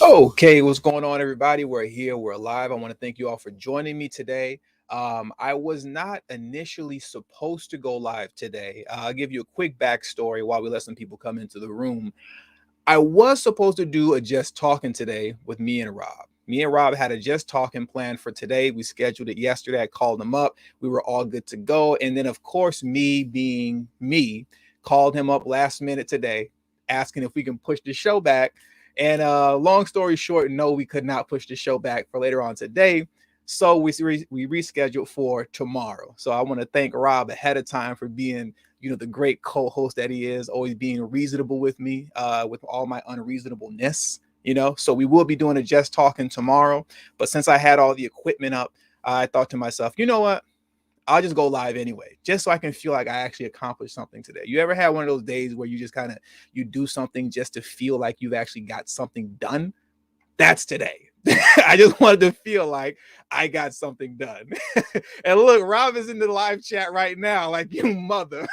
Okay, what's going on, everybody? We're here, we're live. I want to thank you all for joining me today. I was not initially supposed to go live today. I'll give you a quick backstory while we let some people come into the room. I was supposed to do a just talking today with me and Rob. Me and Rob had a just talking plan for today. We scheduled it yesterday. I called him up. We were all good to go. And then, of course, me being me, called him up last minute today, asking if we can push the show back. And long story short, no, we could not push the show back for later on today. So we rescheduled for tomorrow. So I want to thank Rob ahead of time for being the great co-host that he is, always being reasonable with me, with all my unreasonableness. So we will be doing a just talking tomorrow. But since I had all the equipment up, I thought to myself, you know what? I'll just go live anyway, just so I can feel like I actually accomplished something today. You ever had one of those days where you just you do something just to feel like you've actually got something done? That's today. I just wanted to feel like I got something done. And look, Rob is in the live chat right now, like, you mother.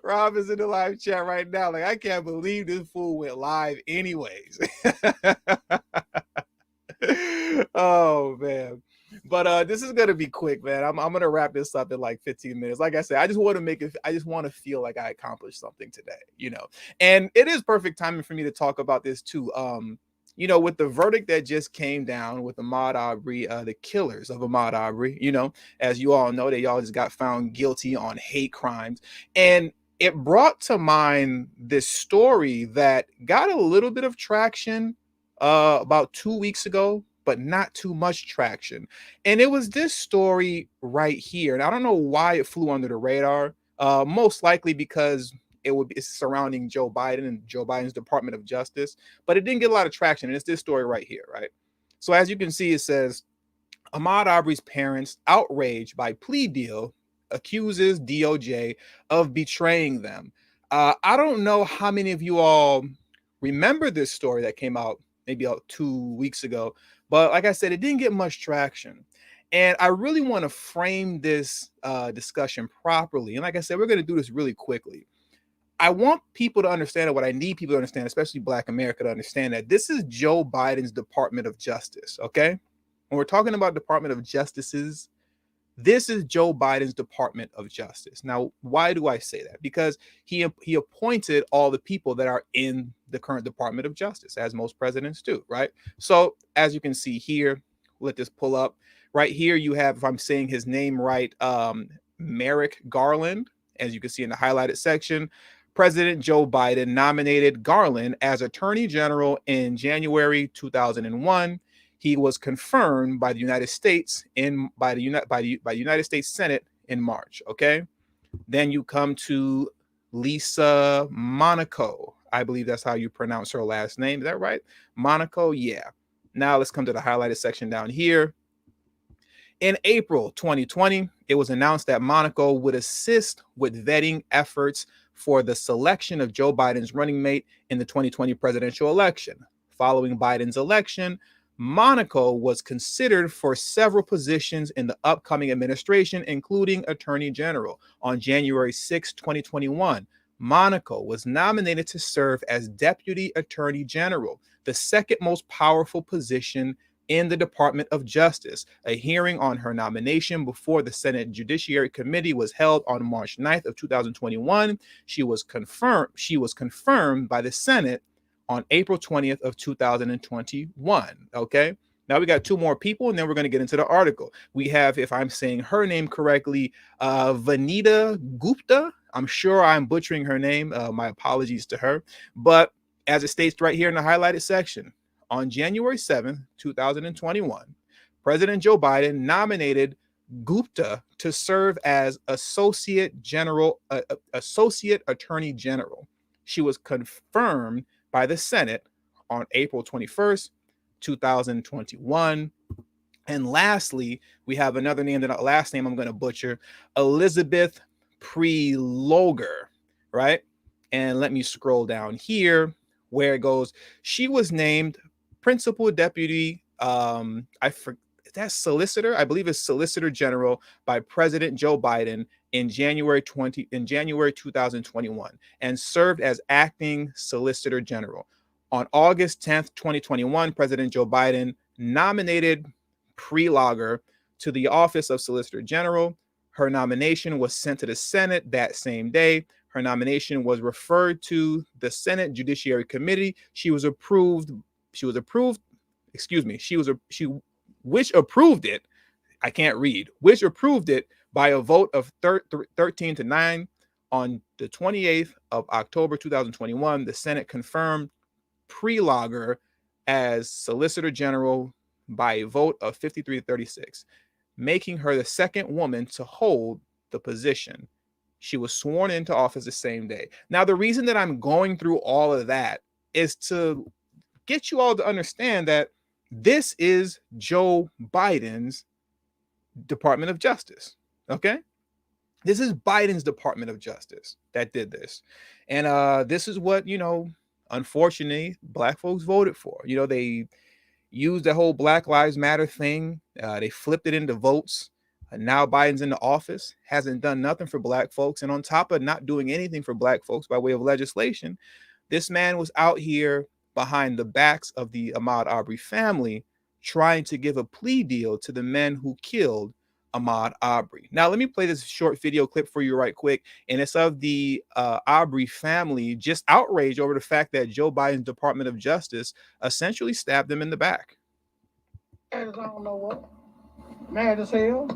Rob is in the live chat right now. Like, I can't believe this fool went live anyways. Oh man. But this is gonna be quick, man. I'm gonna wrap this up in like 15 minutes. Like I said, I just want to make it, I just want to feel like I accomplished something today. And it is perfect timing for me to talk about this too. With the verdict that just came down with Ahmaud Arbery, the killers of Ahmaud Arbery, as you all know, they all just got found guilty on hate crimes. And it brought to mind this story that got a little bit of traction about 2 weeks ago, but not too much traction. And it was this story right here. And I don't know why it flew under the radar. Most likely because it's surrounding Joe Biden and Joe Biden's Department of Justice, but it didn't get a lot of traction. And it's this story right here, right? So as you can see, it says Ahmaud Arbery's parents, outraged by plea deal, accuses DOJ of betraying them. I don't know how many of you all remember this story that came out maybe 2 weeks ago, but like I said, it didn't get much traction. And I really want to frame this discussion properly. And like I said, we're going to do this really quickly. I want people to understand, what I need people to understand, especially Black America, to understand that this is Joe Biden's Department of Justice, okay? When we're talking about Department of Justices, this is Joe Biden's Department of Justice. Now, why do I say that? Because he appointed all the people that are in the current Department of Justice, as most presidents do, right? So as you can see here, let this pull up. Right here, you have, if I'm saying his name right, Merrick Garland. As you can see in the highlighted section, President Joe Biden nominated Garland as Attorney General in January 2001. He was confirmed by the United States by the United States Senate in March. Okay, then you come to Lisa Monaco. I believe that's how you pronounce her last name. Is that right? Monaco. Yeah. Now let's come to the highlighted section down here. In April 2020, it was announced that Monaco would assist with vetting efforts for the selection of Joe Biden's running mate in the 2020 presidential election. Following Biden's election, Monaco was considered for several positions in the upcoming administration, including Attorney General. On January 6, 2021, Monaco was nominated to serve as Deputy Attorney General, the second most powerful position in the Department of Justice. A hearing on her nomination before the Senate Judiciary Committee was held on March 9th of 2021. She was confirmed by the Senate on April 20th of 2021. Okay. Now we got two more people, and then we're going to get into the article. We have, if I'm saying her name correctly, Vanita Gupta. I'm sure I'm butchering her name. My apologies to her. But as it states right here in the highlighted section, on January 7th, 2021, President Joe Biden nominated Gupta to serve as Associate Attorney General. She was confirmed by the Senate on April 21st, 2021. And lastly, we have another name, that last name I'm going to butcher, Elizabeth Prelogar, right? And let me scroll down here where it goes. She was named Principal Deputy, that's Solicitor, I believe it's Solicitor General by President Joe Biden in January 2021 and served as acting Solicitor General. On August 10th, 2021, President Joe Biden nominated Plea to the office of Solicitor General. Her nomination was sent to the Senate that same day. Her nomination was referred to the Senate Judiciary Committee. She was approved. She was approved. Excuse me. She which approved it. I can't read. Which approved it by a vote of 13-9 on the 28th of October 2021. The Senate confirmed Plea as Solicitor General by a vote of 53-36, making her the second woman to hold the position. She was sworn into office the same day. Now, the reason that I'm going through all of that is to get you all to understand that this is Joe Biden's Department of Justice. Okay? This is Biden's Department of Justice that did this. And this is what, unfortunately, Black folks voted for. They used the whole Black Lives Matter thing. They flipped it into votes. Now Biden's in the office, hasn't done nothing for Black folks. And on top of not doing anything for Black folks by way of legislation, this man was out here behind the backs of the Ahmaud Arbery family trying to give a plea deal to the men who killed Ahmaud Arbery. Now, let me play this short video clip for you right quick. And it's of the Arbery family just outraged over the fact that Joe Biden's Department of Justice essentially stabbed them in the back. I don't know what. Mad as hell.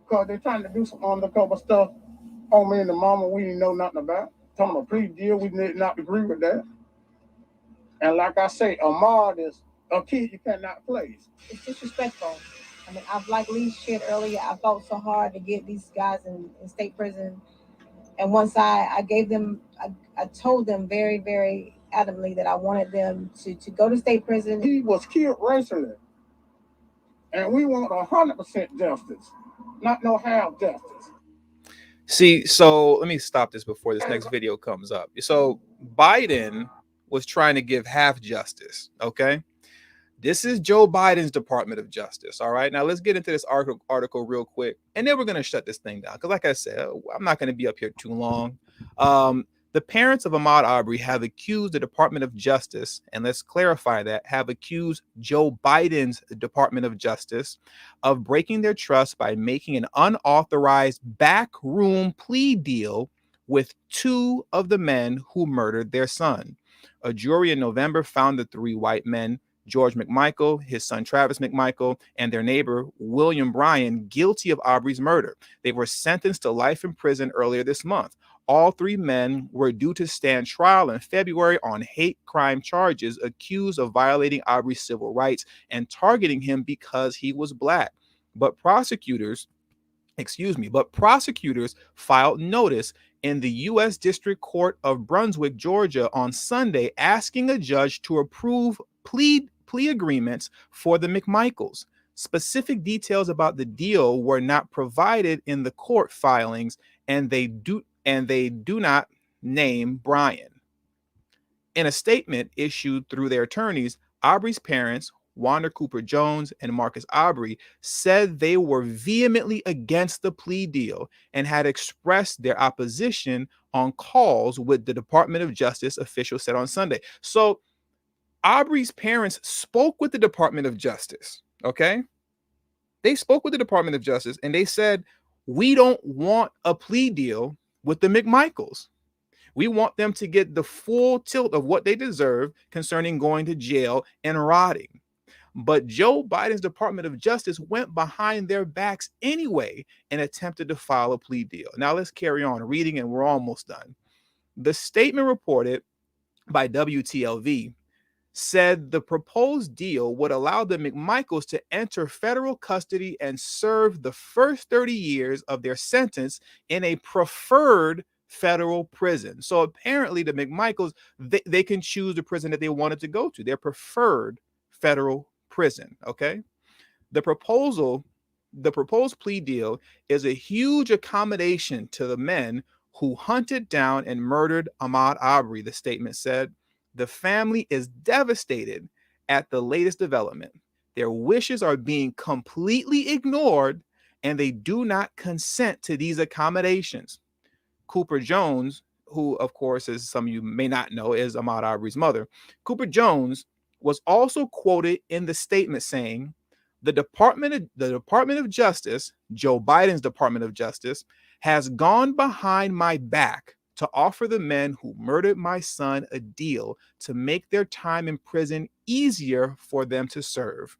Because they're trying to do some undercover stuff on me and the mama we didn't know nothing about. Talking about a plea deal, we did not agree with that. And like I say, Ahmaud is a kid you cannot place. It's disrespectful. I mean, I've like Lee shared earlier, I fought so hard to get these guys in state prison. And once I gave them, I told them very, very adamantly that I wanted them to go to state prison. He was killed racially. And we want 100% justice, not no half justice. See, so let me stop this before this next video comes up. So Biden was trying to give half justice, okay? This is Joe Biden's Department of Justice, all right? Now, let's get into this article real quick, and then we're going to shut this thing down because, like I said, I'm not going to be up here too long. The parents of Ahmaud Arbery have accused the Department of Justice, and let's clarify that, have accused Joe Biden's Department of Justice of breaking their trust by making an unauthorized backroom plea deal with two of the men who murdered their son. A jury in November found the three white men, George McMichael, his son Travis McMichael, and their neighbor William Bryan, guilty of Arbery's murder. They were sentenced to life in prison earlier this month. All three men were due to stand trial in February on hate crime charges, accused of violating Arbery's civil rights and targeting him because he was Black. But prosecutors filed notice in the U.S. District Court of Brunswick, Georgia on Sunday, asking a judge to approve plea agreements for the McMichaels. Specific details about the deal were not provided in the court filings, and they do not name Bryan. In a statement issued through their attorneys, Arbery's parents, Wanda Cooper Jones and Marcus Arbery, said they were vehemently against the plea deal and had expressed their opposition on calls with the Department of Justice, officials said on Sunday. So Arbery's parents spoke with the Department of Justice, okay? They spoke with the Department of Justice and they said, we don't want a plea deal with the McMichaels. We want them to get the full tilt of what they deserve concerning going to jail and rotting. But Joe Biden's Department of Justice went behind their backs anyway and attempted to file a plea deal. Now let's carry on reading and we're almost done. The statement reported by WTLV said the proposed deal would allow the McMichaels to enter federal custody and serve the first 30 years of their sentence in a preferred federal prison. So apparently the McMichaels, they can choose the prison that they wanted to go to, their preferred federal prison, okay? The proposed plea deal is a huge accommodation to the men who hunted down and murdered Ahmaud Arbery, the statement said. The family is devastated at the latest development. Their wishes are being completely ignored, and they do not consent to these accommodations. Cooper Jones, who, of course, as some of you may not know, is Ahmaud Arbery's mother. Cooper Jones was also quoted in the statement saying, the Department of Justice, Joe Biden's Department of Justice, has gone behind my back to offer the men who murdered my son a deal to make their time in prison easier for them to serve.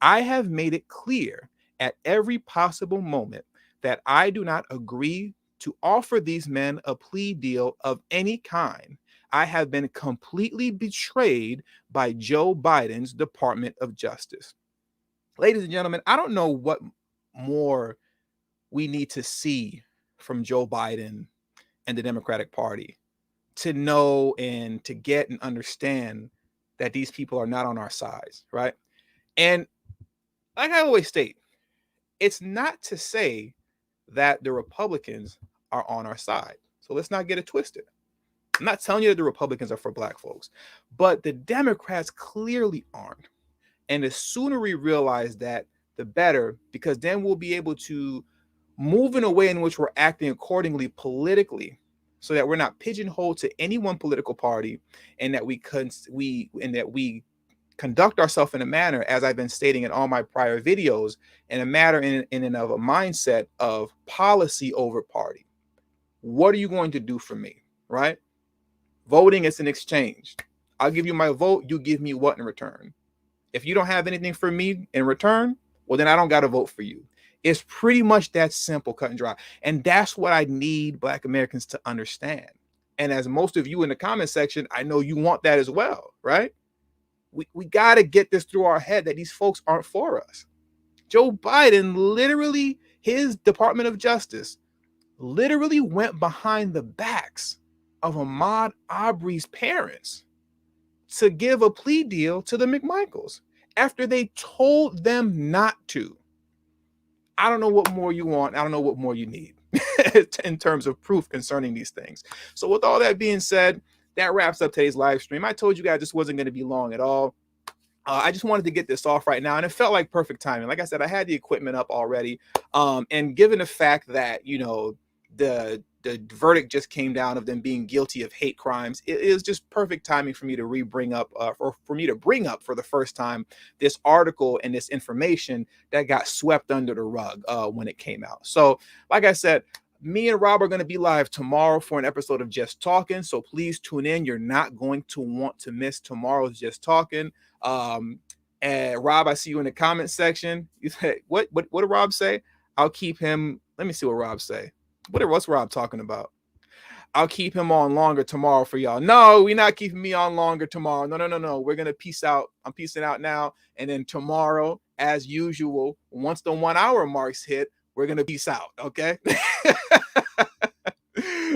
I have made it clear at every possible moment that I do not agree to offer these men a plea deal of any kind. I have been completely betrayed by Joe Biden's Department of Justice. Ladies and gentlemen, I don't know what more we need to see from Joe Biden and the Democratic Party to know and to get and understand that these people are not on our sides, right? And like I always state, it's not to say that the Republicans are on our side. So let's not get it twisted. I'm not telling you that the Republicans are for black folks, but the Democrats clearly aren't. And the sooner we realize that, the better, because then we'll be able to move in a way in which we're acting accordingly politically, so that we're not pigeonholed to any one political party, and that we conduct ourselves in a manner, as I've been stating in all my prior videos, in a matter in and of a mindset of policy over party. What are you going to do for me, right? Voting is an exchange. I'll give you my vote. You give me what in return? If you don't have anything for me in return, well, then I don't got to vote for you. It's pretty much that simple, cut and dry. And that's what I need Black Americans to understand. And as most of you in the comment section, I know you want that as well, right? We got to get this through our head that these folks aren't for us. Joe Biden literally, his Department of Justice literally went behind the backs of Ahmaud Arbery's parents to give a plea deal to the McMichaels after they told them not to. I don't know what more you want. I don't know what more you need in terms of proof concerning these things. So with all that being said, that wraps up today's live stream. I told you guys this wasn't going to be long at all. I just wanted to get this off right now, and it felt like perfect timing. Like I said, I had the equipment up already, and given the fact that, you know, the verdict just came down of them being guilty of hate crimes, it is just perfect timing for me to bring up for the first time this article and this information that got swept under the rug when it came out. So, like I said, me and Rob are going to be live tomorrow for an episode of Just Talking. So please tune in. You're not going to want to miss tomorrow's Just Talking. And Rob, I see you in the comment section. You say, what did Rob say? I'll keep him. Let me see what Rob say. What's Rob talking about? I'll keep him on longer tomorrow for y'all. No, we're not keeping me on longer tomorrow. No. We're going to peace out. I'm peacing out now. And then tomorrow, as usual, once the 1 hour marks hit, we're going to peace out. Okay.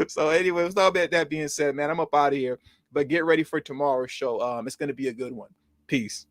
So anyway, with all that being said, man, I'm up out of here, but get ready for tomorrow's show. It's going to be a good one. Peace.